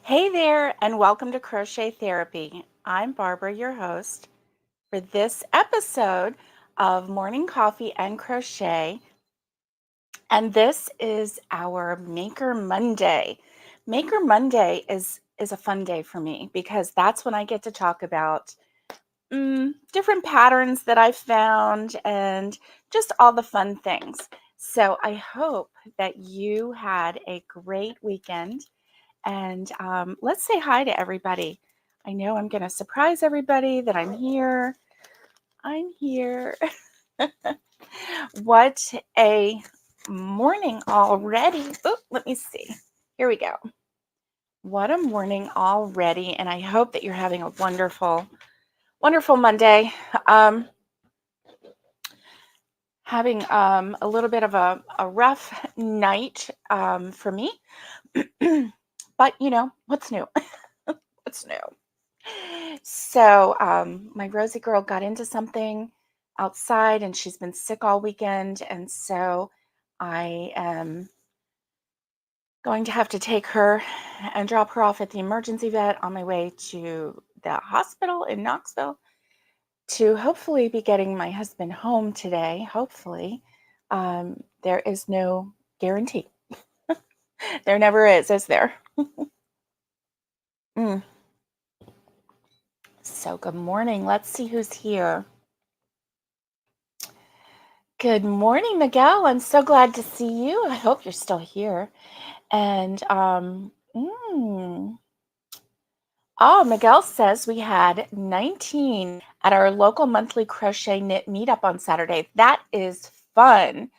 Hey there, and welcome to Crochet Therapy. I'm Barbara, your host, for this episode of Morning Coffee and Crochet. And this is our Maker Monday. Maker Monday is a fun day for me because that's when I get to talk about different patterns that I found and just all the fun things. So I hope that you had a great weekend. And let's say hi to everybody. I know I'm going to surprise everybody that I'm here. I'm here. What a morning already. Oh, let me see. Here we go. What a morning already. And I hope that you're having a wonderful, wonderful Monday. Having a little bit of a rough night for me. But, what's new? What's new? So my Rosie girl got into something outside and she's been sick all weekend. And so I am going to have to take her and drop her off at the emergency vet on my way to the hospital in Knoxville to hopefully be getting my husband home today. Hopefully. There is no guarantee. There never is there? Mm. So good morning. Let's see who's here. Good morning, Miguel. I'm so glad to see you. I hope you're still here. And Miguel says we had 19 at our local monthly crochet knit meetup on Saturday. That is fun.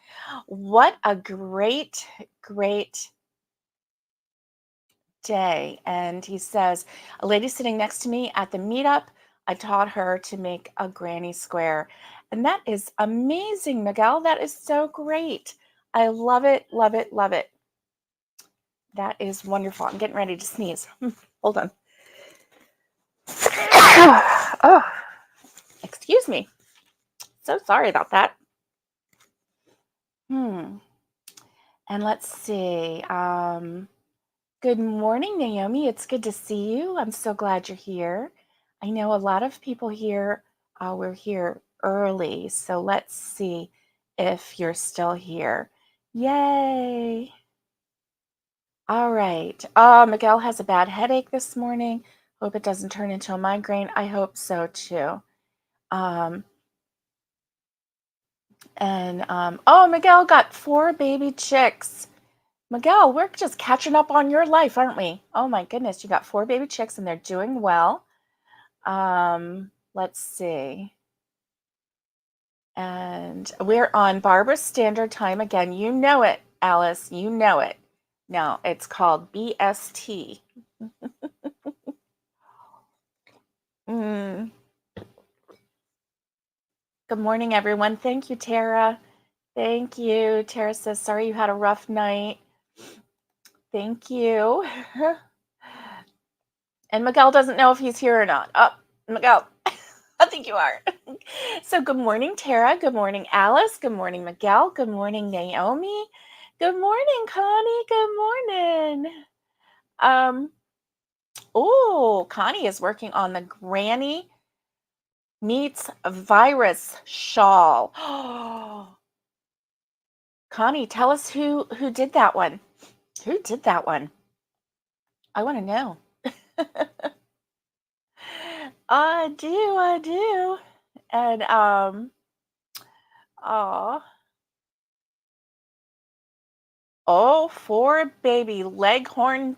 What a great, great day. And he says, a lady sitting next to me at the meetup, I taught her to make a granny square. And that is amazing, Miguel. That is so great. I love it, love it, love it. That is wonderful. I'm getting ready to sneeze. Hold on. Oh, excuse me. So sorry about that. And let's see. Good morning, Naomi. It's good to see you. I'm so glad you're here. I know a lot of people here. We're here early, so let's see if you're still here. Yay! All right. Miguel has a bad headache this morning. Hope it doesn't turn into a migraine. I hope so too. Miguel got 4 baby chicks. Miguel, we're just catching up on your life, aren't we? Oh my goodness, you got 4 baby chicks and they're doing well. Let's see. And we're on Barbara's Standard Time again. You know it, Alice. You know it. No, it's called BST. Good morning, everyone. Thank you, Tara. Thank you. Tara says, sorry you had a rough night. Thank you. And Miguel doesn't know if he's here or not. Oh, Miguel, I think you are. So good morning, Tara. Good morning, Alice. Good morning, Miguel. Good morning, Naomi. Good morning, Connie. Good morning. Connie is working on the Granny Meets Virus shawl. Connie, tell us who did that one. Who did that one? I want to know. I do. And oh, 4 baby leghorn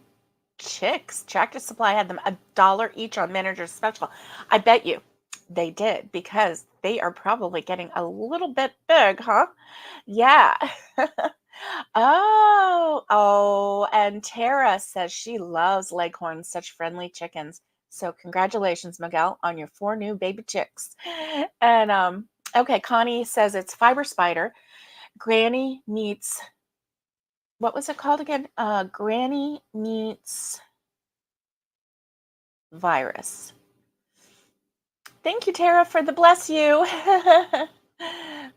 chicks. Tractor Supply had them $1 each on Manager's Special. I bet you they did because they are probably getting a little bit big, huh? Yeah. And Tara says she loves leghorns, such friendly chickens. So congratulations, Miguel, on your 4 new baby chicks. And okay, Connie says it's Fiber Spider. Granny meets, what was it called again? Granny meets virus. Thank you, Tara, for the bless you.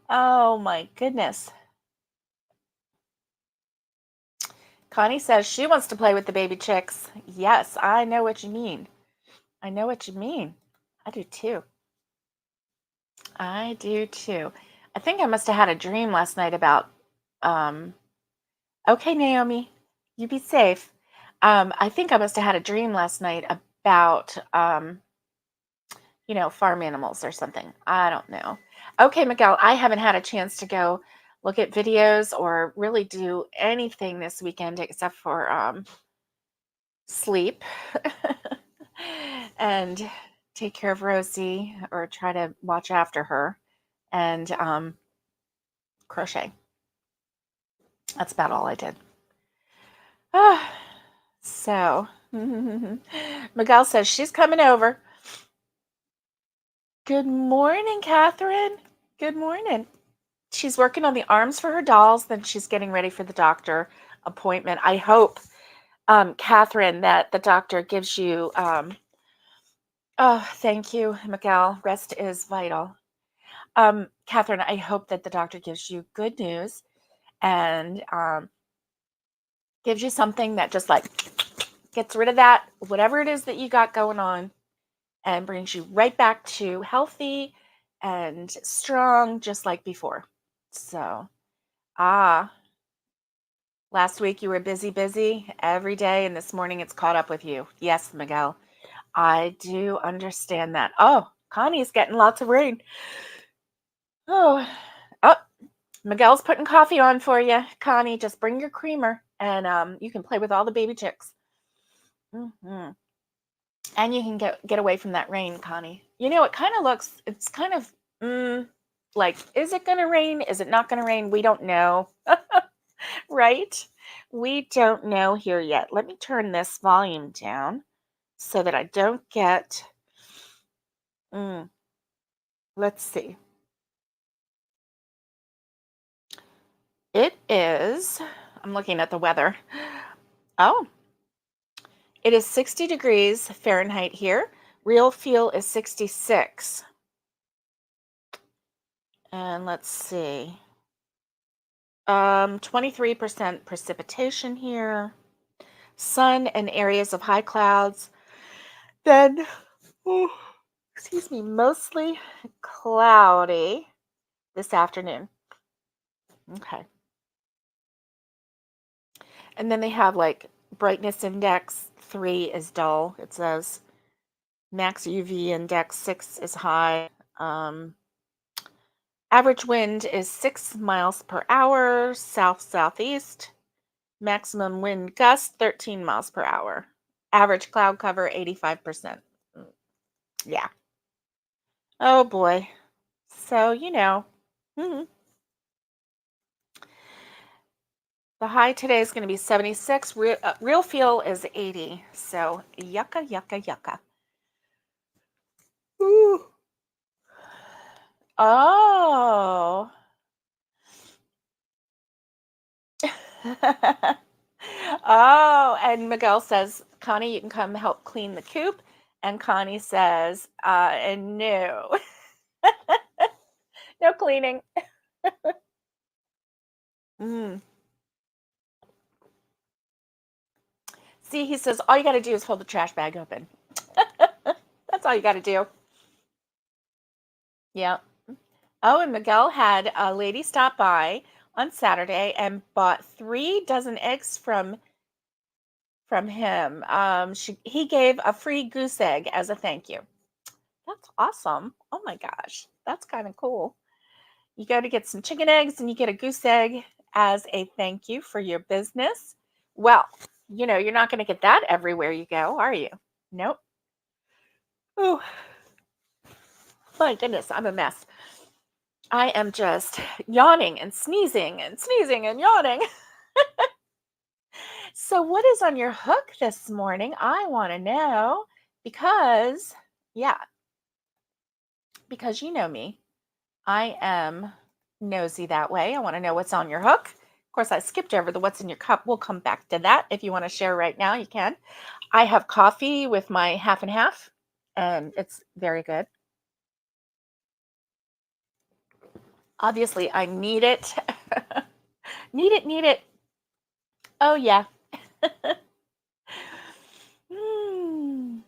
Oh my goodness. Connie says she wants to play with the baby chicks. Yes, I know what you mean. I know what you mean. I do too. I do too. I think I must have had a dream last night about, um, okay, Naomi, you be safe. I think I must have had a dream last night about, farm animals or something. I don't know. Okay, Miguel, I haven't had a chance to go look at videos or really do anything this weekend except for sleep and take care of Rosie or try to watch after her and crochet. That's about all I did. So, Miguel says she's coming over. Good morning, Catherine. Good morning. She's working on the arms for her dolls, then she's getting ready for the doctor appointment. I hope, Catherine, that the doctor gives you, oh, thank you, Miguel. Rest is vital. Catherine, I hope that the doctor gives you good news and gives you something that just like gets rid of that, whatever it is that you got going on, and brings you right back to healthy and strong, just like before. So, last week you were busy every day, and this morning it's caught up with you. Yes, Miguel, I do understand that. Oh, Connie's getting lots of rain. Oh, oh, Miguel's putting coffee on for you. Connie, just bring your creamer, and you can play with all the baby chicks. Mm-hmm. And you can get away from that rain, Connie. It kind of looks, it's kind of like, is it going to rain? Is it not going to rain? We don't know, right? We don't know here yet. Let me turn this volume down so that I don't get, let's see. It is, I'm looking at the weather. Oh, it is 60 degrees Fahrenheit here. Real feel is 66. And let's see. 23% precipitation here. Sun and areas of high clouds. Then, excuse me, mostly cloudy this afternoon. Okay. And then they have like brightness index 3 is dull. It says max UV index 6 is high. Average wind is 6 miles per hour, south-southeast. Maximum wind gust 13 miles per hour. Average cloud cover 85%. Yeah. Oh boy. So, mhm. The high today is going to be 76. Real feel is 80. So, yucca, yucca, yucca. Ooh. Oh. Oh, and Miguel says, Connie, you can come help clean the coop. And Connie says, no. No cleaning. Mm. See, he says, all you got to do is hold the trash bag open. That's all you got to do. Yeah. Oh, and Miguel had a lady stop by on Saturday and bought 3 dozen eggs from him. He gave a free goose egg as a thank you. That's awesome. Oh my gosh, that's kind of cool. You go to get some chicken eggs and you get a goose egg as a thank you for your business. Well, you're not going to get that everywhere you go, are you? Nope. Oh, my goodness, I'm a mess. I am just yawning and sneezing and yawning. So, what is on your hook this morning? I want to know because, yeah, because you know me. I am nosy that way. I want to know what's on your hook. Of course, I skipped over the what's in your cup. We'll come back to that. If you want to share right now, you can. I have coffee with my half and half, and it's very good. Obviously, I need it. Need it. Oh, yeah. Mm,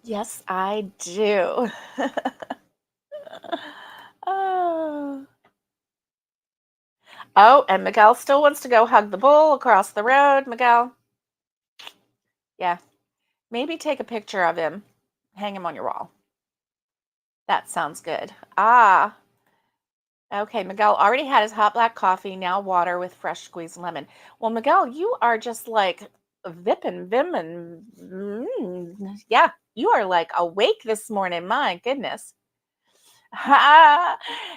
yes, I do. Oh. Oh, and Miguel still wants to go hug the bull across the road. Miguel, yeah, maybe take a picture of him, hang him on your wall. That sounds good. Ah, okay. Miguel already had his hot black coffee, now water with fresh squeezed lemon. Well, Miguel, you are just like Vip and Vim and yeah, you are like awake this morning. My goodness.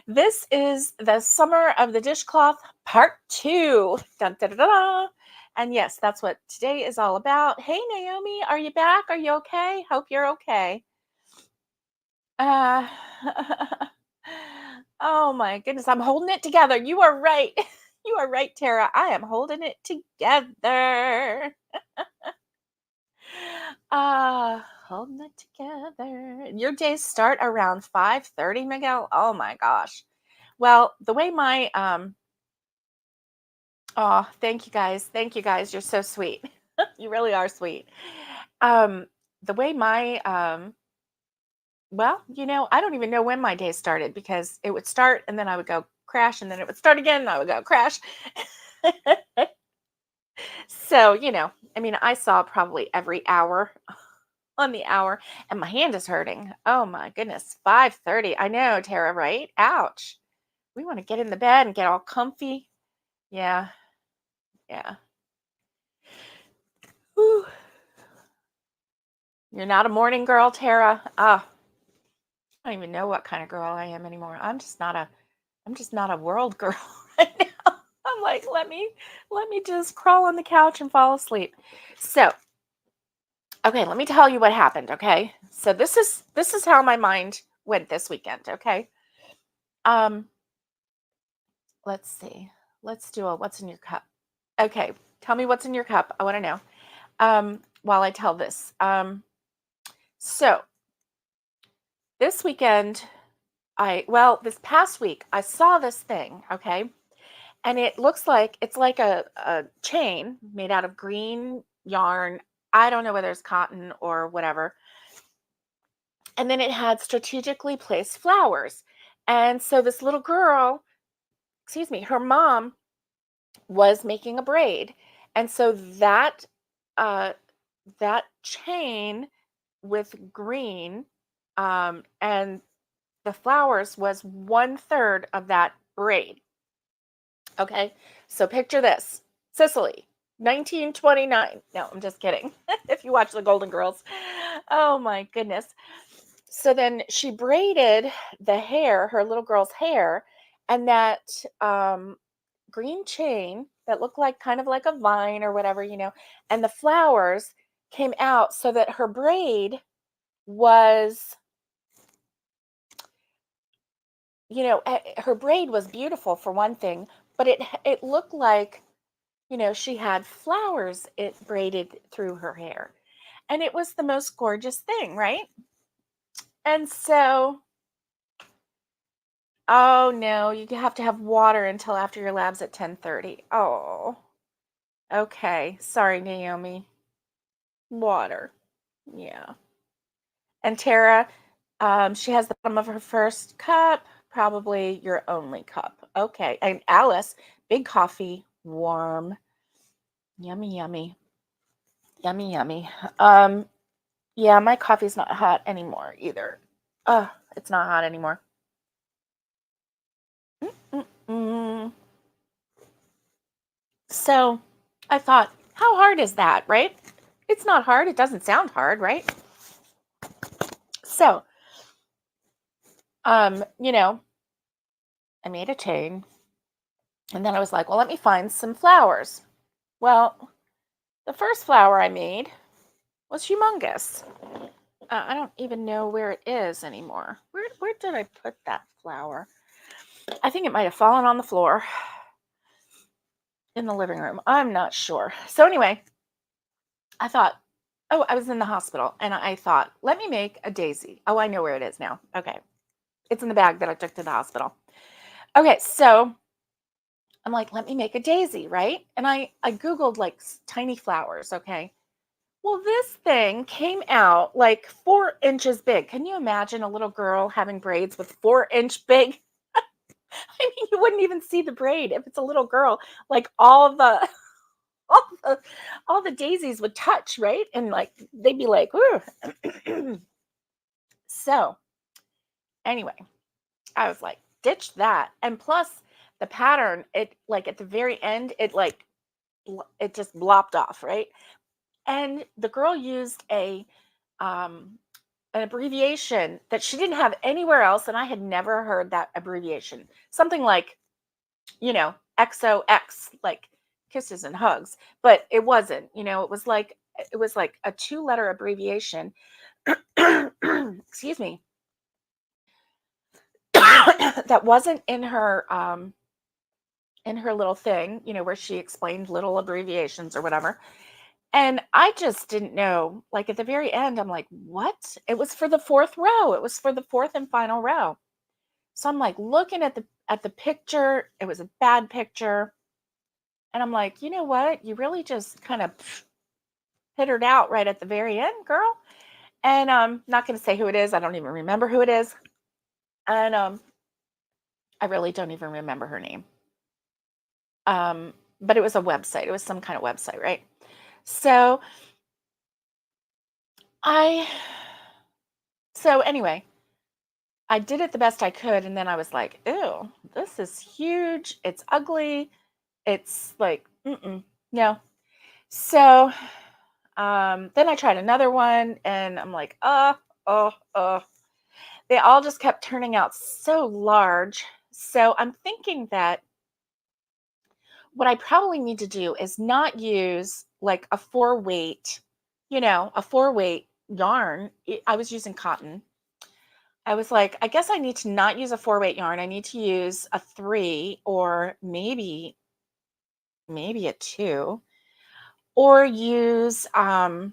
This is the summer of the dishcloth part 2. Dun, dun, dun, dun, dun. And yes, that's what today is all about. Hey, Naomi, are you back? Are you okay? Hope you're okay. Uh, oh my goodness, I'm holding it together. You are right. You are right, Tara. I am holding it together. Holding it together. Your days start around 5:30, Miguel. Oh my gosh. Well, the way my oh, thank you guys. Thank you guys. You're so sweet. You really are sweet. Um, the way my well, I don't even know when my day started because it would start and then I would go crash and then it would start again and I would go crash. So, I mean, I saw probably every hour on the hour and my hand is hurting. Oh my goodness. 5:30. I know, Tara, right? Ouch. We want to get in the bed and get all comfy. Yeah. Yeah. Whew. You're not a morning girl, Tara. I don't even know what kind of girl I am anymore. I'm just not a world girl right now. I'm like, let me just crawl on the couch and fall asleep. So, okay, let me tell you what happened, okay? So this is how my mind went this weekend, okay? Um, let's see. Let's do a what's in your cup. Okay, tell me what's in your cup. I want to know. While I tell this. So this weekend, this past week, I saw this thing, okay? And it looks like it's like a chain made out of green yarn. I don't know whether it's cotton or whatever. And then it had strategically placed flowers. And so this little girl, excuse me, her mom was making a braid. And so uh that chain with green and the flowers was 1/3 of that braid. Okay. So picture this. Sicily, 1929. No, I'm just kidding. If you watch the Golden Girls. Oh my goodness. So then she braided the hair, her little girl's hair, and that green chain that looked like kind of like a vine or whatever, and the flowers came out so that her braid was, her braid was beautiful for one thing, but it looked like, she had flowers it braided through her hair. And it was the most gorgeous thing, right? And so, oh no, you have to have water until after your labs at 10:30. Oh, okay. Sorry, Naomi. Water. Yeah. And Tara, she has the bottom of her first cup, probably your only cup. Okay. And Alice, big coffee, warm. Yummy, yummy. Yummy, yummy. Yeah, my coffee's not hot anymore either. It's not hot anymore. Mm-mm. So I thought, how hard is that, right? It's not hard. It doesn't sound hard, right? So, I made a chain and then I was like, well, let me find some flowers. Well, the first flower I made was humongous. I don't even know where it is anymore. Where did I put that flower? I think it might have fallen on the floor in the living room. I'm not sure. So anyway, I thought, oh, I was in the hospital and I thought, let me make a daisy. Oh, I know where it is now. Okay. It's in the bag that I took to the hospital. Okay, so I'm like, let me make a daisy, right? And I Googled like tiny flowers, okay? Well, this thing came out like 4 inches big. Can you imagine a little girl having braids with 4 inch big? I mean, you wouldn't even see the braid if it's a little girl. Like all the all the daisies would touch, right? And like they'd be like, ooh. So anyway, I was like, ditch that. And plus the pattern, it like at the very end, it like it just blopped off, right? And the girl used um an abbreviation that she didn't have anywhere else, and I had never heard that abbreviation. Something like, XOX, like kisses and hugs, but it wasn't. It was like a two-letter abbreviation. Excuse me. That wasn't in her little thing, where she explained little abbreviations or whatever. And I just didn't know. Like at the very end, I'm like, what? It was for the fourth row. It was for the fourth and final row. So I'm like looking at the picture. It was a bad picture. And I'm like, you know what? You really just kind of petered out right at the very end, girl. And I'm not going to say who it is. I don't even remember who it is. And I really don't even remember her name. But it was a website. It was some kind of website, right? So I, so anyway, I did it the best I could. And then I was like, ew, this is huge. It's ugly. It's like, no. So then I tried another one and I'm like, they all just kept turning out so large. So I'm thinking that what I probably need to do is not use like a 4 weight, a 4 weight yarn. I was using cotton. I was like, I guess I need to not use a 4 weight yarn. I need to use a 3 or maybe a 2, or use some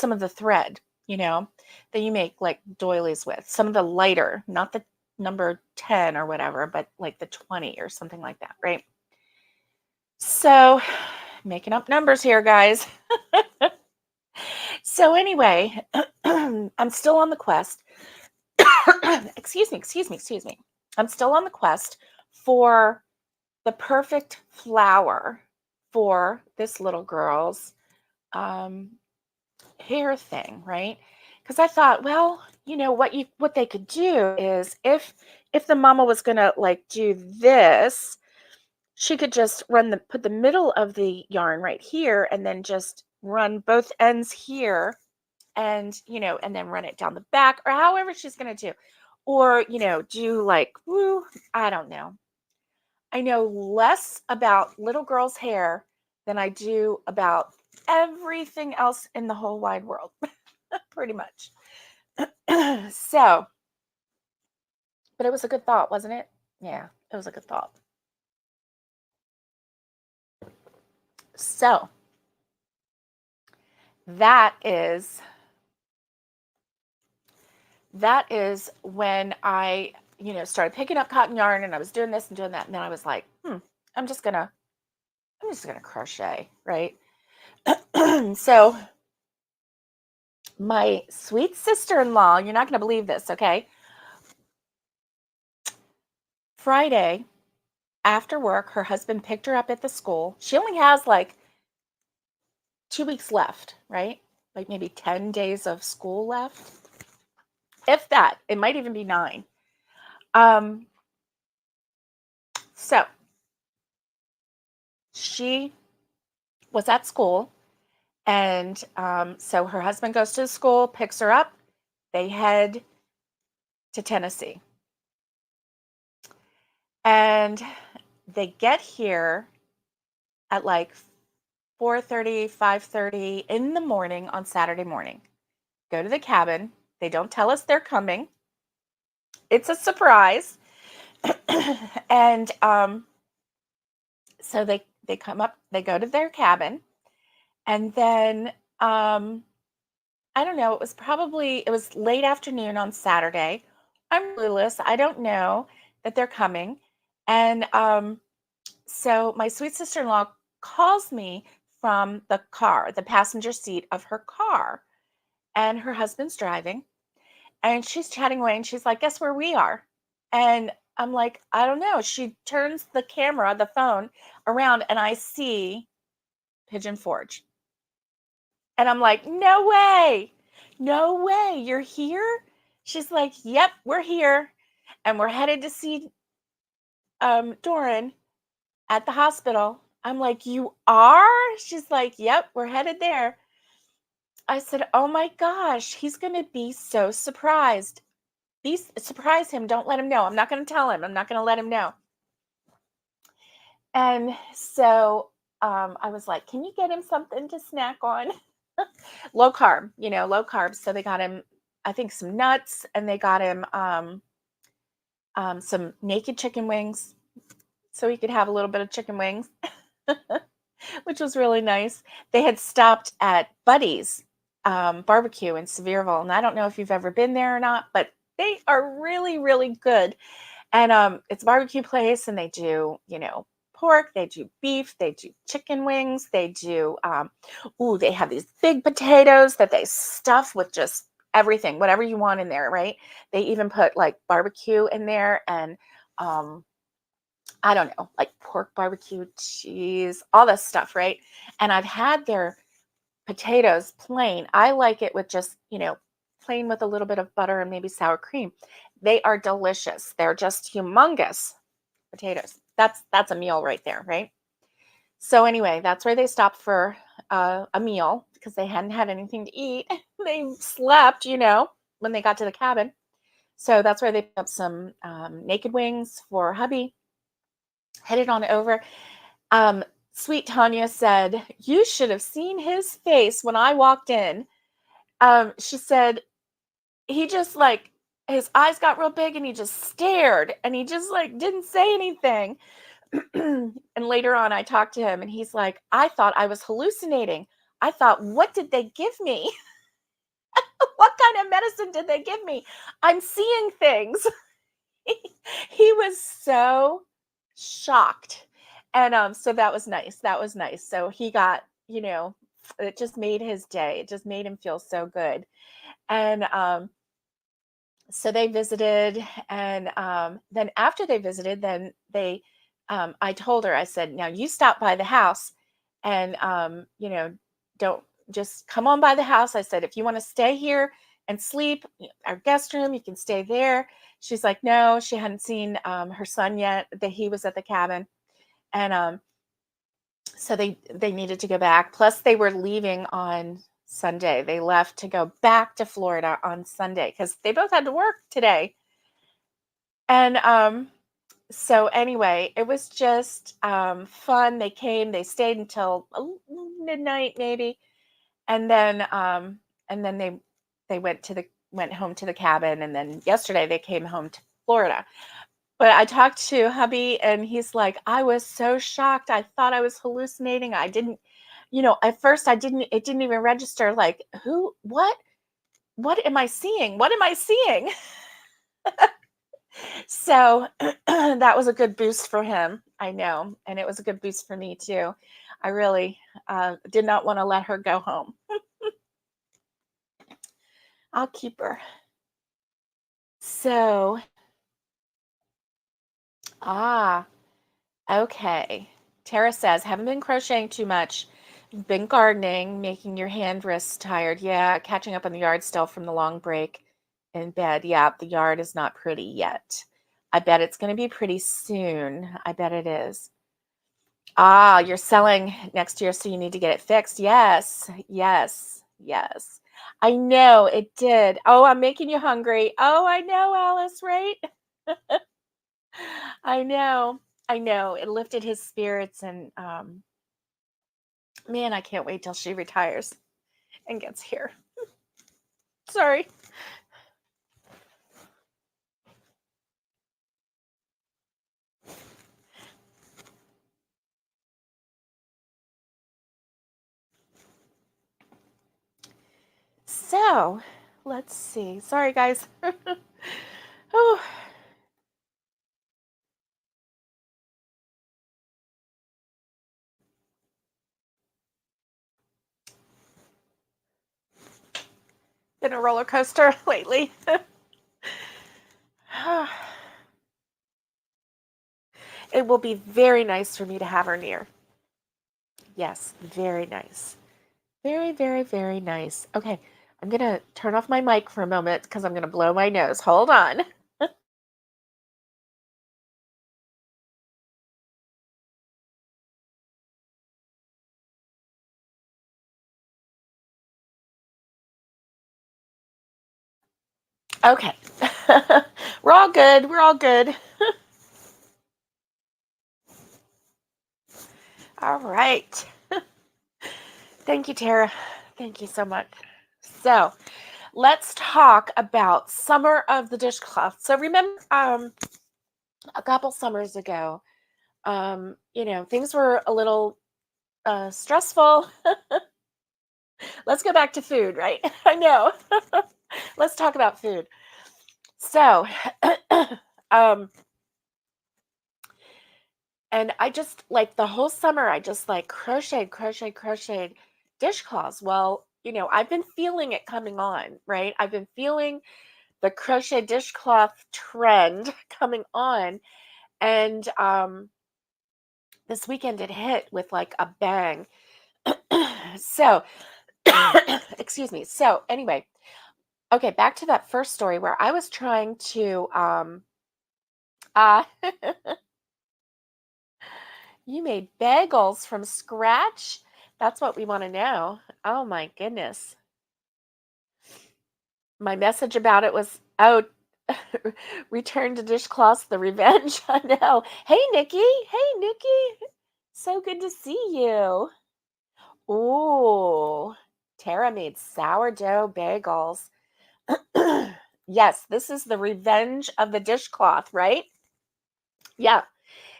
of the thread, that you make like doilies with. Some of the lighter, not the number 10 or whatever, but like the 20 or something like that, right? So, making up numbers here, guys. So anyway, I'm still on the quest. Excuse me. I'm still on the quest for the perfect flower for this little girl's hair thing, right? Because I thought, well, what they could do is if the mama was gonna like do this, she could just put the middle of the yarn right here and then just run both ends here, and and then run it down the back, or however she's gonna do. Or, do like, woo, I don't know. I know less about little girls' hair than I do about everything else in the whole wide world, pretty much. So, but it was a good thought, wasn't it? Yeah, it was a good thought. So, that is when I, started picking up cotton yarn, and I was doing this and doing that, and then I was like, I'm just gonna crochet, right? So my sweet sister-in-law, you're not gonna believe this, okay? Friday after work, her husband picked her up at the school. She only has like 2 weeks left, right? Like maybe 10 days of school left. If that, it might even be 9. So she was at school, and so her husband goes to the school, picks her up, they head to Tennessee. And they get here at like 4:30, 5:30 in the morning on Saturday morning. Go to the cabin. They don't tell us they're coming. It's a surprise. And so they come up, they go to their cabin, and then I don't know, it was late afternoon on Saturday. I'm clueless. I don't know that they're coming. And So my sweet sister-in-law calls me from the car, the passenger seat of her car, and her husband's driving, and she's chatting away, and she's like, "Guess where we are?" And I'm like, "I don't know." She turns the camera, the phone around, and I see Pigeon Forge. And I'm like, "No way. No way. You're here?" She's like, "Yep, we're here, and we're headed to see Doran at the hospital." I'm like, "You are?" She's like, "Yep, we're headed there." I said, "Oh my gosh, he's gonna be so surprised. Surprise him. Don't let him know. I'm not gonna tell him. I'm not gonna let him know." And so I was like, "Can you get him something to snack on?" Low carb, low carb. So they got him, I think, some nuts, and they got him some naked chicken wings, so he could have a little bit of chicken wings, which was really nice. They had stopped at Buddy's barbecue in Sevierville, and I don't know if you've ever been there or not, but they are really, really good. And it's a barbecue place, and they do, pork, they do beef, they do chicken wings, they do, they have these big potatoes that they stuff with just everything, whatever you want in there, right? They even put like barbecue in there, and um, I don't know, like pork barbecue, cheese, all this stuff, right? And I've had their potatoes plain. I like it with just, plain with a little bit of butter and maybe sour cream. They are delicious. They're just humongous potatoes. That's a meal right there, right? So anyway, that's where they stopped for a meal because they hadn't had anything to eat. They slept, when they got to the cabin. So that's where they picked up some naked wings for hubby. Headed on over. Um, Sweet Tanya said, "You should have seen his face when I walked in." She said he just like his eyes got real big and he just stared and he just like didn't say anything. And later on, I talked to him and he's like, "I thought I was hallucinating. I thought, what did they give me? What kind of medicine did they give me? I'm seeing things." He was so shocked. And so that was nice. That was nice. So he got, it just made his day. It just made him feel so good. And so they visited, and then after they visited, then I told her, I said, "Now you stop by the house, and don't just come on by the house." I said, "If you want to stay here and sleep, our guest room, you can stay there." She's like, "No," she hadn't seen her son yet, that he was at the cabin. And so they needed to go back. Plus, they were leaving on Sunday. They left to go back to Florida on Sunday because they both had to work today. And so anyway, it was just fun. They came, they stayed until midnight maybe, and then they went home to the cabin, and then yesterday they came home to Florida. But I talked to hubby, and he's like, "I was so shocked. I thought I was hallucinating. I didn't, at first it didn't even register, like, what am I seeing? What am I seeing?" So that was a good boost for him. I know. And it was a good boost for me too. I really did not want to let her go home. I'll keep her. So, ah, okay. Tara says, "Haven't been crocheting too much. Been gardening, making your hand wrists tired." Yeah, catching up on the yard still from the long break in bed. Yeah, the yard is not pretty yet. I bet it's going to be pretty soon. I bet it is. Ah, you're selling next year, so you need to get it fixed. Yes, yes, yes. I know it did. Oh, I'm making you hungry. Oh, I know, Alice, right? I know. I know. It lifted his spirits, and man, I can't wait till she retires and gets here. Sorry. So, let's see. Sorry, guys. Oh, Been a roller coaster lately. It will be very nice for me to have her near. Yes, very nice. Very, very, very nice. Okay, I'm going to turn off my mic for a moment because I'm going to blow my nose. Hold on. Okay. We're all good. We're all good. All right. Thank you, Tara. Thank you so much. So, let's talk about summer of the dishcloth. So, remember a couple summers ago, things were a little stressful. Let's go back to food, right? I know. Let's talk about food. So, um, and I just like the whole summer, I just like crocheted dishcloths. Well, I've been feeling it coming on, right? I've been feeling the crochet dishcloth trend coming on. And this weekend it hit with like a bang. So, excuse me. So, anyway, okay, back to that first story where I was trying to uh you made bagels from scratch? That's what we want to know. Oh my goodness. My message about it was, oh, return to dishcloths, the revenge. I know. Hey, Nikki. Hey, Nikki. So good to see you. Ooh, Tara made sourdough bagels. Yes, this is the revenge of the dishcloth, right? Yeah.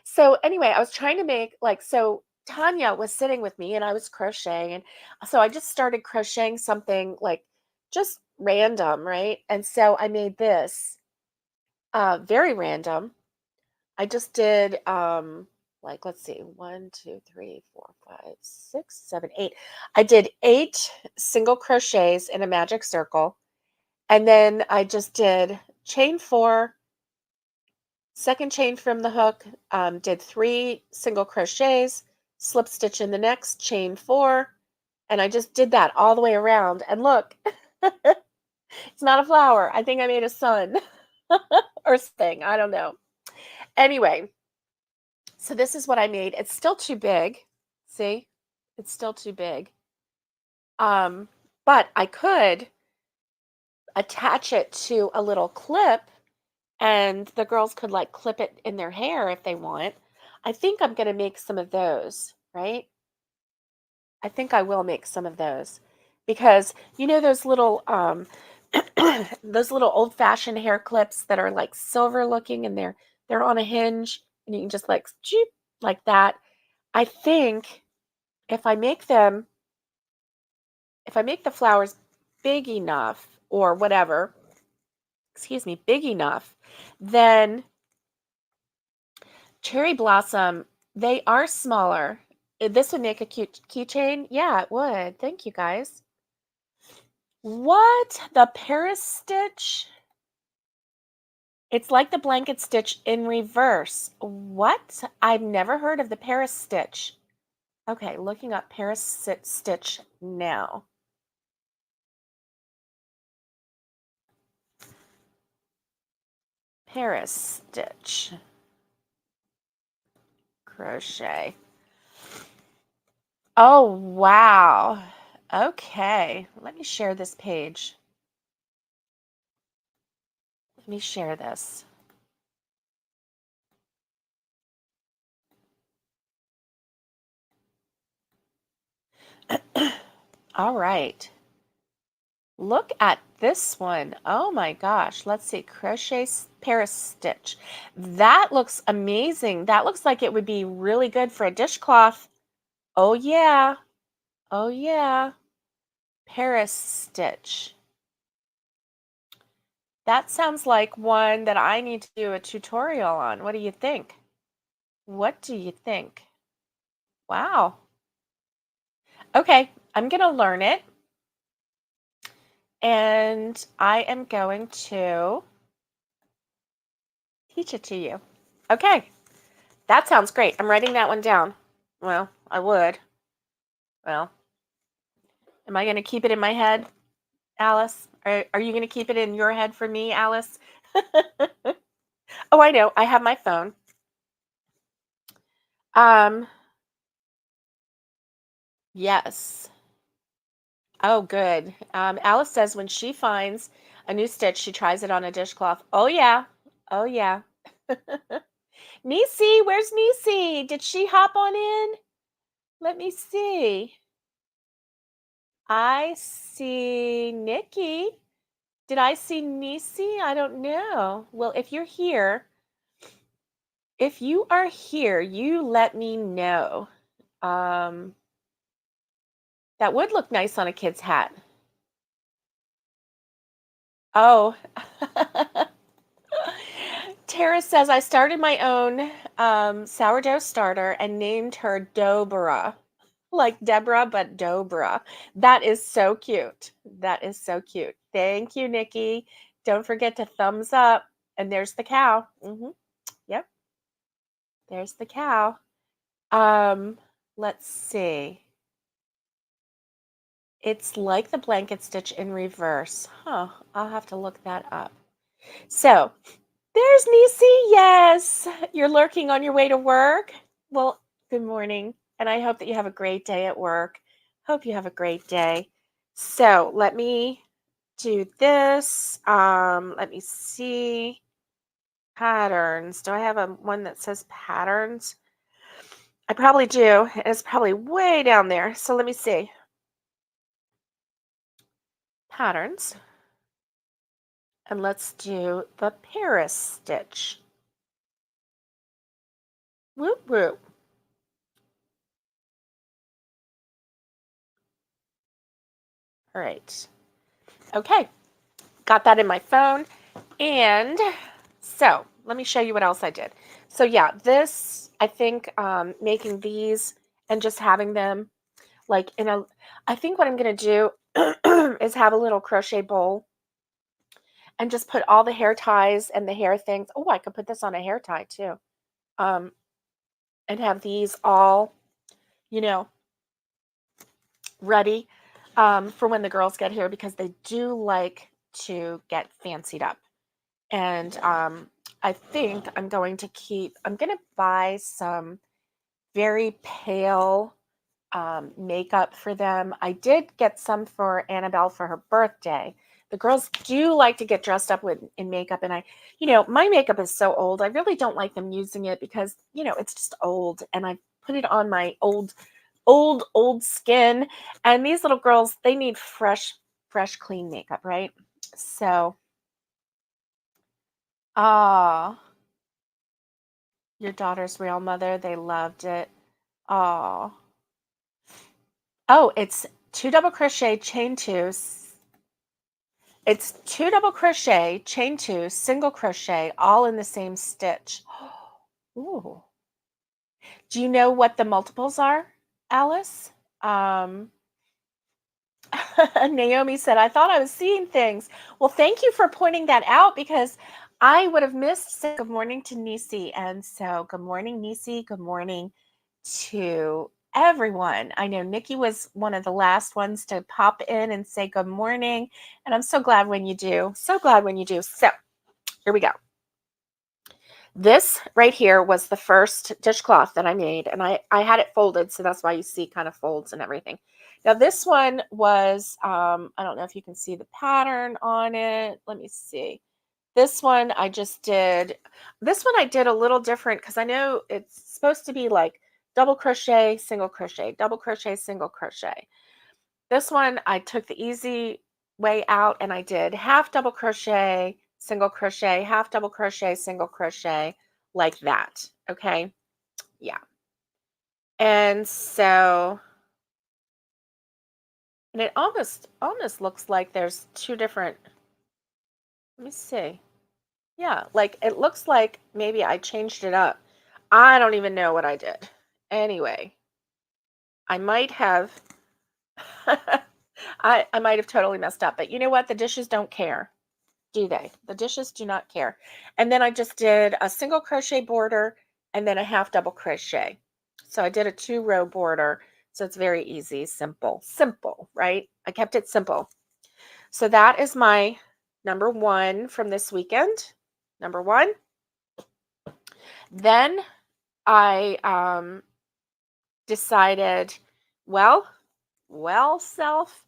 So anyway, I was trying to make so Tanya was sitting with me and I was crocheting. And so I just started crocheting something like just random, right? And so I made this very random. I just did let's see, 1, 2, 3, 4, 5, 6, 7, 8. I did 8 single crochets in a magic circle. And then I just did chain 4, second chain from the hook, did 3 single crochets, slip stitch in the next, chain 4, and I just did that all the way around. And look, it's not a flower. I think I made a sun or something. I don't know. Anyway, so this is what I made. It's still too big. See? It's still too big. But I could attach it to a little clip and the girls could like clip it in their hair if they want. I think I'm going to make some of those, right? I think I will make some of those because those little those little old-fashioned hair clips that are like silver looking and they're on a hinge and you can just like choop like that. I think if I make them if I make the flowers big enough or whatever, excuse me, big enough, then cherry blossom, they are smaller. This would make a cute keychain. Yeah, it would. Thank you, guys. What? The Paris stitch? It's like the blanket stitch in reverse. What? I've never heard of the Paris stitch. Okay, looking up Paris stitch now. Paris stitch. Crochet. Oh, wow. Okay, let me share this page. Let me share this. All right. Look at this one. Oh my gosh. Let's see. Crochet Paris stitch. That looks amazing. That looks like it would be really good for a dishcloth. Oh yeah. Oh yeah. Paris stitch. That sounds like one that I need to do a tutorial on. What do you think? What do you think? Wow. Okay, I'm going to learn it. and I am going to teach it to you. Okay, that sounds great. I'm writing that one down. Well, I would. Well, am I going to keep it in my head, Alice? Are you going to keep it in your head for me, Alice? Oh, I know. I have my phone. Yes. Oh, good. Alice says when she finds a new stitch, she tries it on a dishcloth. Oh, yeah. Oh, yeah. Nisi, where's Nisi? Did she hop on in? Let me see. I see Nikki. Did I see Nisi? I don't know. Well, if you're here, if you are here, you let me know. That would look nice on a kid's hat. Oh. Tara says, I started my own sourdough starter and named her Dobra. Like Deborah, but Dobra. That is so cute. That is so cute. Thank you, Nikki. Don't forget to thumbs up. And there's the cow. Yep, there's the cow. Let's see. It's like the blanket stitch in reverse. Huh, I'll have to look that up. So there's Nisi. Yes, you're lurking on your way to work. Well, good morning. And I hope that you have a great day at work. Hope you have a great day. So let me do this. Let me see. Patterns. Do I have one that says patterns? I probably do. It's probably way down there. So let me see. Patterns. And let's do the Paris stitch. Whoop, whoop. All right. Okay. Got that in my phone. And so let me show you what else I did. So yeah, this, I think making these and just having them like I think what I'm going to do is have a little crochet bowl and just put all the hair ties and the hair things. Oh, I could put this on a hair tie too. Um, and have these all, you know, ready for when the girls get here because they do like to get fancied up. And I think I'm going to buy some very pale makeup for them. I did get some for Annabelle for her birthday. The girls do like to get dressed up in makeup. And my makeup is so old. I really don't like them using it because, it's just old. And I put it on my old skin. And these little girls, they need fresh, clean makeup, right? So, your daughter's real mother, they loved it. Oh, it's two double crochet, chain two. It's two double crochet, chain two, single crochet, all in the same stitch. Ooh. Do you know what the multiples are, Alice? Um, Naomi said, I thought I was seeing things. Well, thank you for pointing that out because I would have missed saying good morning to Nisi. And so good morning, Nisi. Good morning to everyone. I know Nikki was one of the last ones to pop in and say good morning. And I'm so glad when you do. So glad when you do. So here we go. This right here was the first dishcloth that I made, and I had it folded, so that's why you see kind of folds and everything. Now this one was, I don't know if you can see the pattern on it. Let me see. This one I did a little different because I know it's supposed to be like double crochet, single crochet, double crochet, single crochet. This one I took the easy way out and I did half double crochet, single crochet, half double crochet, single crochet, like that. Okay. Yeah. And so, and it almost looks like there's two different, let me see. Yeah, like it looks like maybe I changed it up. I don't even know what I did. Anyway, I might have I might have totally messed up, but you know what? The dishes don't care, do they? The dishes do not care. And then I just did a single crochet border and then a half double crochet. So I did a 2-row border. So it's very easy, simple, right? I kept it simple. So that is my number 1 from this weekend. Number 1. Then I decided, well, self,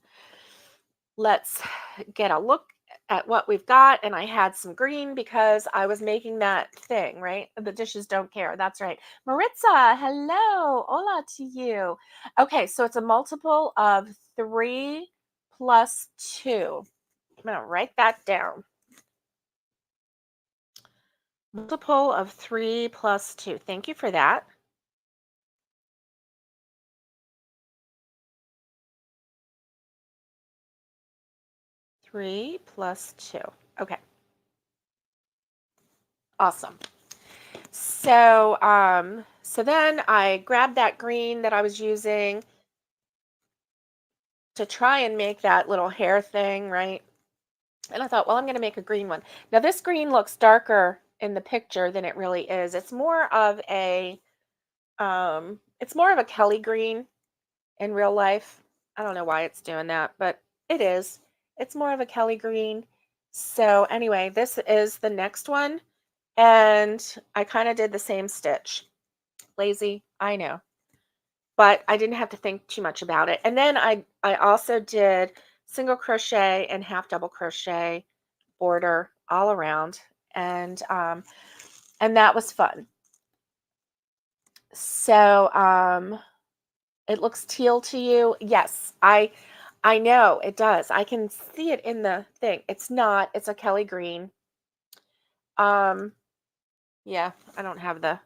let's get a look at what we've got. And I had some green because I was making that thing, right? The dishes don't care. That's right. Maritza, hello. Hola to you. Okay, so it's a multiple of 3 plus 2. I'm going to write that down. Multiple of 3 plus 2. Thank you for that. Three plus 2. Okay. Awesome. So then I grabbed that green that I was using to try and make that little hair thing, right? And I thought, well, I'm going to make a green one. Now this green looks darker in the picture than it really is. It's more of a Kelly green in real life. I don't know why it's doing that, but it is. It's more of a Kelly green. So anyway, this is the next one. And I kind of did the same stitch. Lazy, I know, but I didn't have to think too much about it. And then I also did single crochet and half double crochet border all around, and that was fun. So it looks teal to you. Yes, I know it does. I can see it in the thing. It's not. It's a Kelly green. Um, yeah, I don't have the.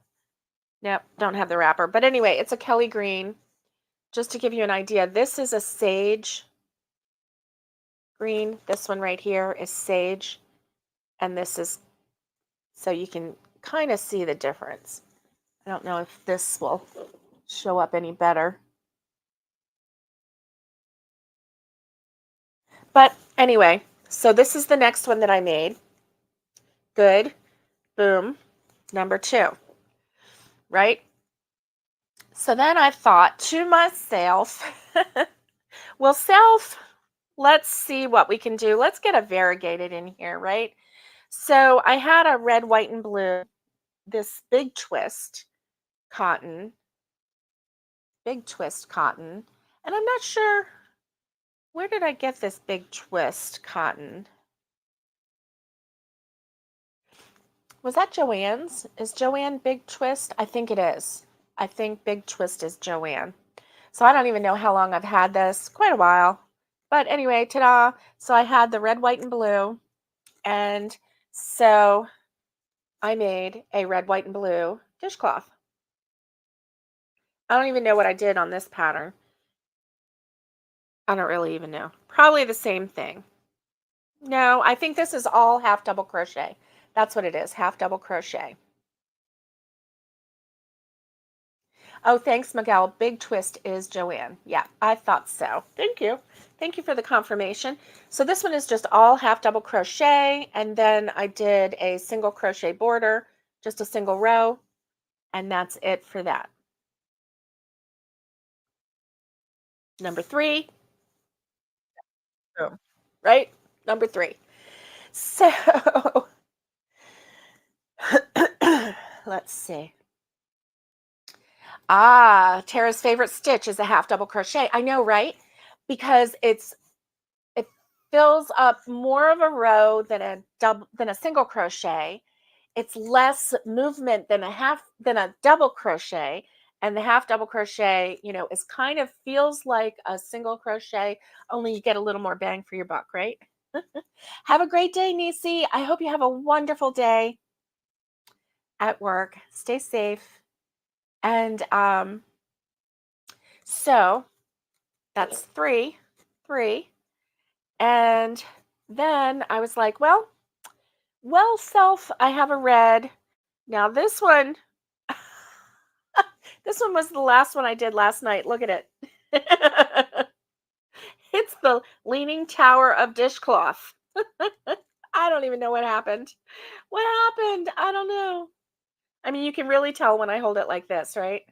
Nope, don't have the wrapper. But anyway, it's a Kelly green. Just to give you an idea, this is a sage green. This one right here is sage, and this is, so you can kind of see the difference. I don't know if this will show up any better. But anyway, so this is the next one that I made. Good. Boom. Number 2. Right? So then I thought to myself, well, self, let's see what we can do. Let's get a variegated in here, right? So I had a red, white, and blue, this big twist cotton. And I'm not sure, where did I get this big twist cotton? Was that Joann's? Is Joann Big Twist? I think it is. I think Big Twist is Joann. So I don't even know how long I've had this, quite a while. But anyway, ta-da. So I had the red, white, and blue. And so I made a red, white, and blue dishcloth. I don't even know what I did on this pattern. I don't really even know. Probably the same thing. No, I think this is all half double crochet. That's what it is, half double crochet. Oh, thanks, Miguel. Big twist is Joann. Yeah, I thought so. Thank you. Thank you for the confirmation. So this one is just all half double crochet, and then I did a single crochet border, just a single row, and that's it for that. Number 3. Boom. Right? Number 3. So let's see. Tara's favorite stitch is a half double crochet. I know, right? Because it fills up more of a row than a single crochet. It's less movement than a double crochet, and the half double crochet, is kind of feels like a single crochet, only you get a little more bang for your buck, right? Have a great day, Nisi. I hope you have a wonderful day at work. Stay safe. And so that's three. And then I was like, well, self, I have a red. Now this one, this one was the last one I did last night. Look at it. It's the Leaning Tower of Dishcloth. I don't even know what happened. What happened? I don't know. I mean, you can really tell when I hold it like this, right?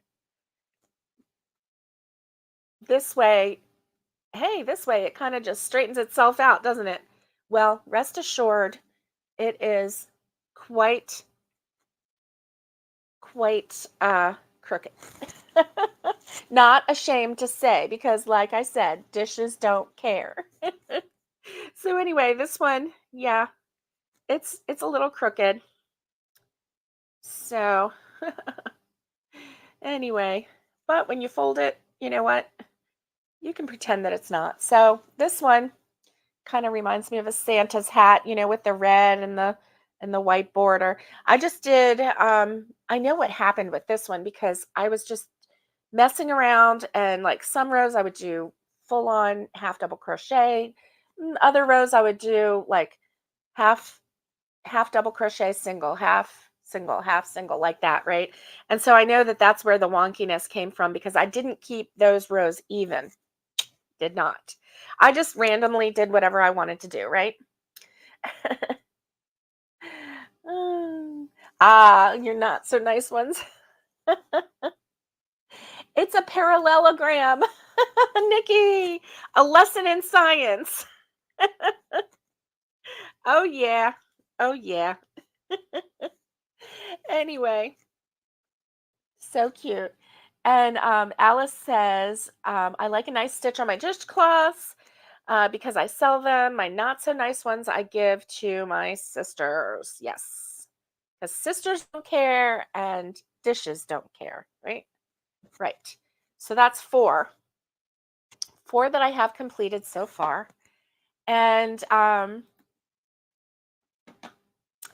This way, hey, this way it kind of just straightens itself out, doesn't it? Well, rest assured, it is quite, quite crooked. Not ashamed to say, because like I said, dishes don't care. So anyway, this one, yeah, it's a little crooked. So anyway, but when you fold it, you know what? You can pretend that it's not. So this one kind of reminds me of a Santa's hat, with the red and the white border. I just did I know what happened with this one because I was just messing around, and like some rows I would do full on half double crochet. Other rows I would do like half double crochet, single, half single, like that, right? And so I know that that's where the wonkiness came from because I didn't keep those rows even. Did not. I just randomly did whatever I wanted to do, right? Mm. You're not so nice ones. It's a parallelogram. Nikki, a lesson in science. Oh yeah. Oh yeah. Anyway, so cute. And Alice says, I like a nice stitch on my dishcloths because I sell them. My not so nice ones I give to my sisters. Yes. Because sisters don't care and dishes don't care, right? Right. So that's four. Four that I have completed so far. And I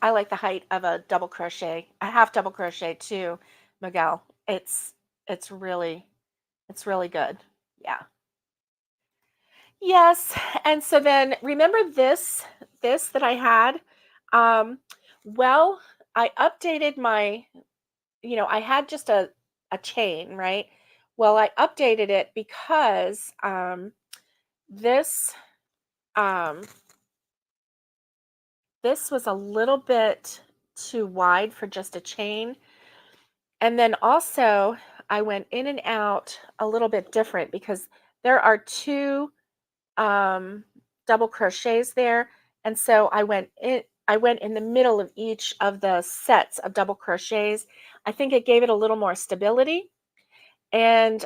like the height of a double crochet, a half double crochet too, Miguel. It's really good. Yeah. Yes. And so then remember this that I had? Um, well, I updated my, I had just a chain, right? Well, I updated it because this um this was a little bit too wide for just a chain. And then also I went in and out a little bit different because there are two double crochets there. And so I went in the middle of each of the sets of double crochets. I think it gave it a little more stability. And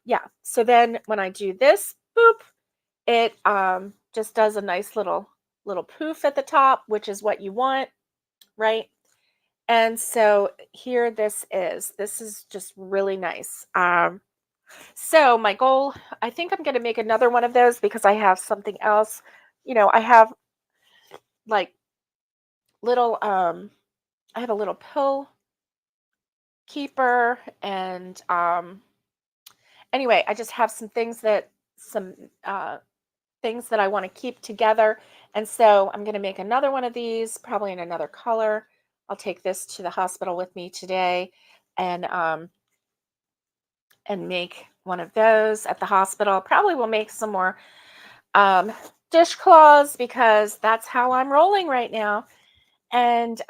yeah, so then when I do this, boop, it just does a nice little poof at the top, which is what you want, right? And so here this is just really nice. So my goal, I think I'm going to make another one of those because I have something else. I have like little I have a little pill keeper, and anyway, I just have some things that I want to keep together. And so I'm going to make another one of these, probably in another color. I'll take this to the hospital with me today and make one of those at the hospital. Probably will make some more dishcloths because that's how I'm rolling right now. And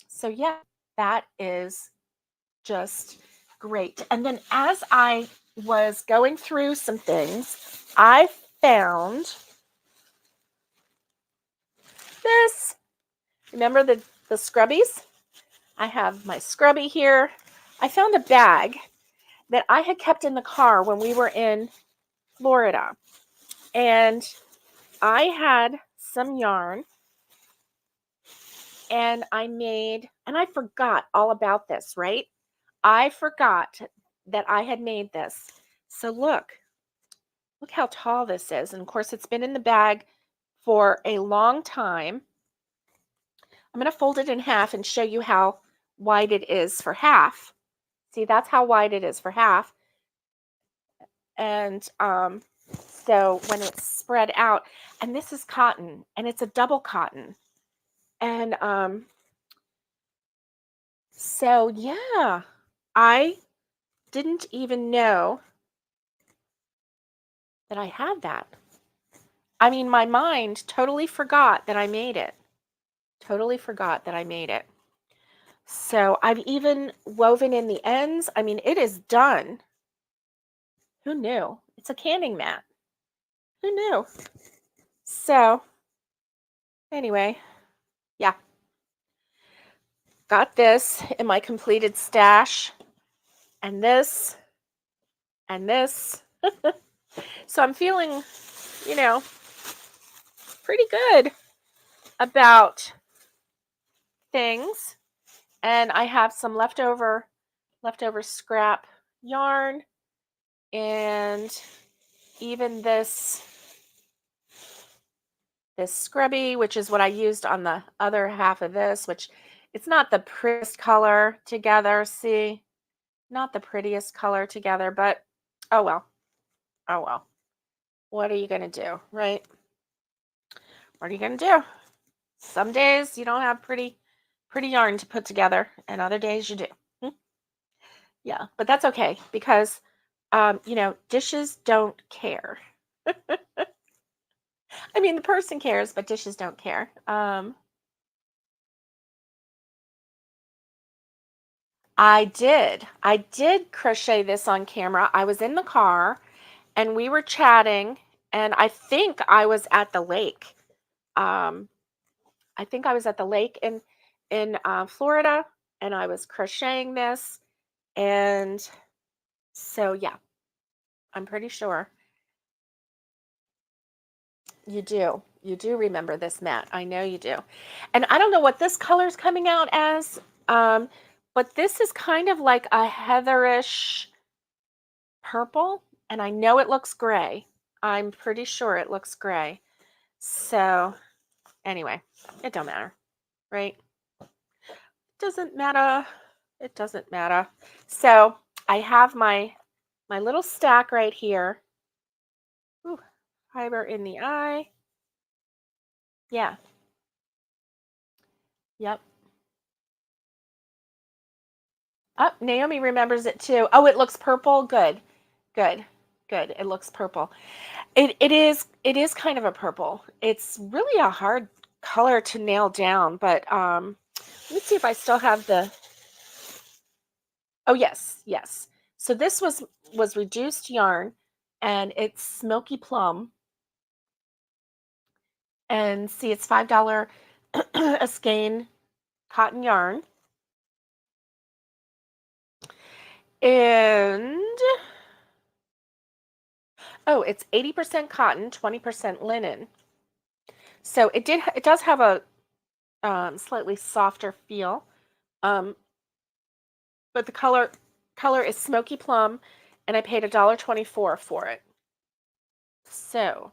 so yeah, that is just great. And then as I was going through some things, I found this. Remember the scrubbies? I have my scrubby here. I found a bag that I had kept in the car when we were in Florida. And I had some yarn, and I forgot all about this, right? I forgot that I had made this. So look how tall this is. And of course, it's been in the bag for a long time. I'm going to fold it in half and show you how wide it is for half. See, that's how wide it is for half. And so when it's spread out, and this is cotton, and it's a double cotton. And so yeah, I didn't even know that I had that. I mean, my mind totally forgot that I made it. Totally forgot that I made it. So I've even woven in the ends. I mean, it is done. Who knew? It's a canning mat. Who knew? So anyway, yeah, got this in my completed stash, and this, and this. So I'm feeling, you know, pretty good about things. And I have some leftover scrap yarn, and even this scrubby, which is what I used on the other half of this, which it's not the prettiest color together. See, not the prettiest color together, but oh well. Oh well. What are you going to do, right? What are you going to do? Some days you don't have pretty yarn to put together, and other days you do. Hmm. Yeah, but that's okay because dishes don't care. I mean, the person cares, but dishes don't care. I did crochet this on camera. I was in the car and we were chatting, and I think I was at the lake. Um, I think I was at the lake in Florida, and I was crocheting this, and so yeah, I'm pretty sure you do remember this, Matt. I know you do, and I don't know what this color is coming out as, um, but this is kind of like a heatherish purple, and I know it looks gray. I'm pretty sure it looks gray. So anyway, it don't matter, right? Doesn't matter. It doesn't matter. So I have my little stack right here. Ooh, fiber in the eye. Yeah. Yep. Oh, Naomi remembers it too. Oh, it looks purple. Good. Good. Good. It looks purple. It is kind of a purple. It's really a hard color to nail down, but let me see if I still have the. Oh yes, yes. So this was reduced yarn, and it's smoky plum, and see, it's $5 a skein cotton yarn, and oh, it's 80% cotton, 20% linen. So it does have a slightly softer feel, um, but the color is smoky plum, and I paid $1.24 for it. So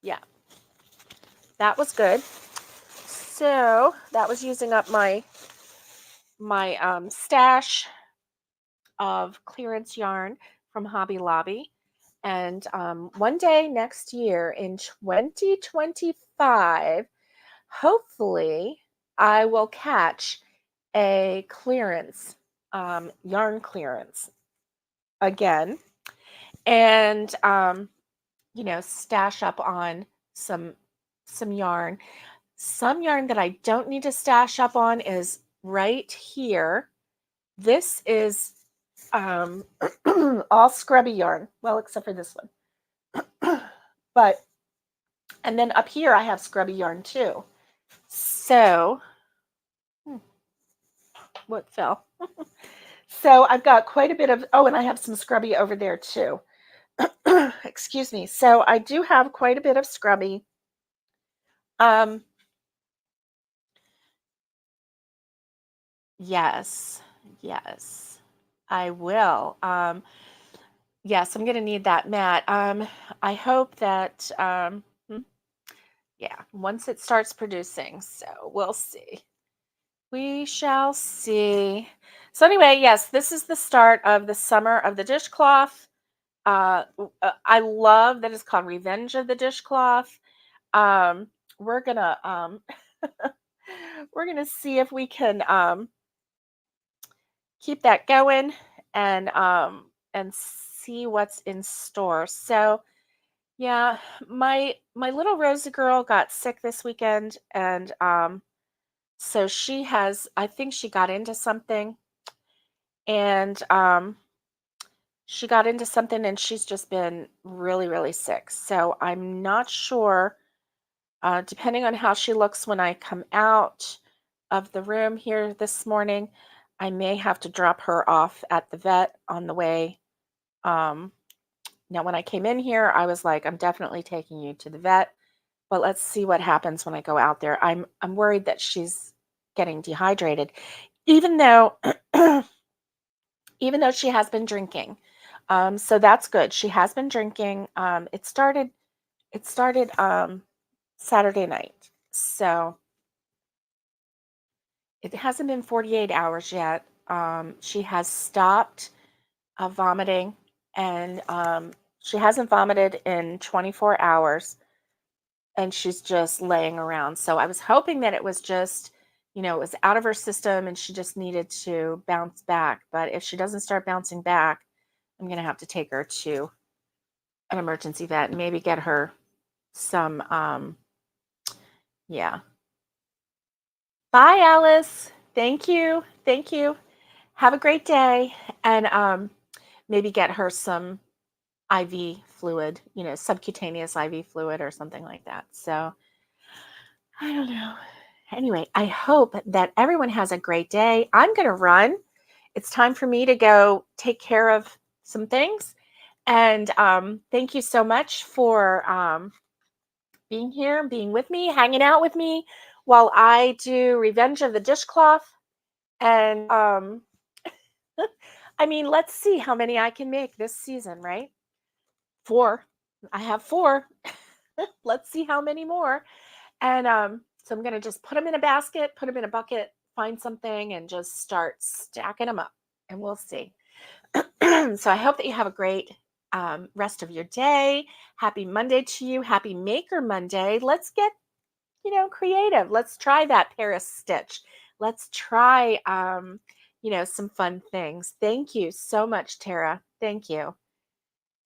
yeah, that was good. So that was using up my stash of clearance yarn from Hobby Lobby. And one day next year in 2025, hopefully, I will catch a clearance, yarn clearance again, and stash up on some some yarn. Some yarn that I don't need to stash up on is right here. This is um, all scrubby yarn, well, except for this one. But, and then up here I have scrubby yarn too. So, hmm, what fell? So I've got quite a bit of, oh, and I have some scrubby over there too. Excuse me. So I do have quite a bit of scrubby. Um, yes, yes, I will. Yes, I'm going to need that mat. I hope that, yeah, once it starts producing, so we'll see. We shall see. So anyway, yes, this is the start of the summer of the dishcloth. I love that it's called Revenge of the Dishcloth. Um, we're gonna we're gonna see if we can keep that going and see what's in store. So Yeah, my little Rosie girl got sick this weekend, and so she has, I think she got into something, and she got into something and she's just been really, really sick. So I'm not sure, depending on how she looks when I come out of the room here this morning, I may have to drop her off at the vet on the way. Um, Now, when I came in here, I was like, I'm definitely taking you to the vet, but let's see what happens when I go out there. I'm worried that she's getting dehydrated, even though even though she has been drinking. So that's good. She has been drinking. It started Saturday night. So it hasn't been 48 hours yet. She has stopped vomiting, and she hasn't vomited in 24 hours, and she's just laying around. So I was hoping that it was just, it was out of her system and she just needed to bounce back. But if she doesn't start bouncing back, I'm going to have to take her to an emergency vet and maybe get her some, yeah. Bye, Alice. Thank you. Thank you. Have a great day. And maybe get her some IV fluid, subcutaneous IV fluid or something like that. So I don't know. Anyway, I hope that everyone has a great day. I'm going to run. It's time for me to go take care of some things. And thank you so much for being here, being with me, hanging out with me while I do Revenge of the Dishcloth. And I mean, let's see how many I can make this season, right? 4. I have 4. Let's see how many more. And so I'm going to just put them in a basket, put them in a bucket, find something, and just start stacking them up. And we'll see. So I hope that you have a great rest of your day. Happy Monday to you. Happy Maker Monday. Let's get, creative. Let's try that Paris stitch. Let's try, some fun things. Thank you so much, Tara. Thank you.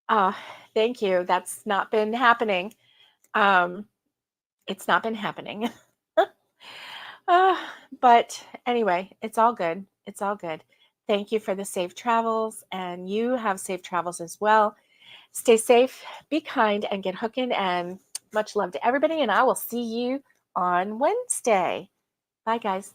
Uh, Thank you. That's not been happening. Um, it's not been happening. Uh, but anyway, it's all good. It's all good. Thank you for the safe travels, and you have safe travels as well. Stay safe, be kind, and get hooking. And much love to everybody. And I will see you on Wednesday. Bye, guys.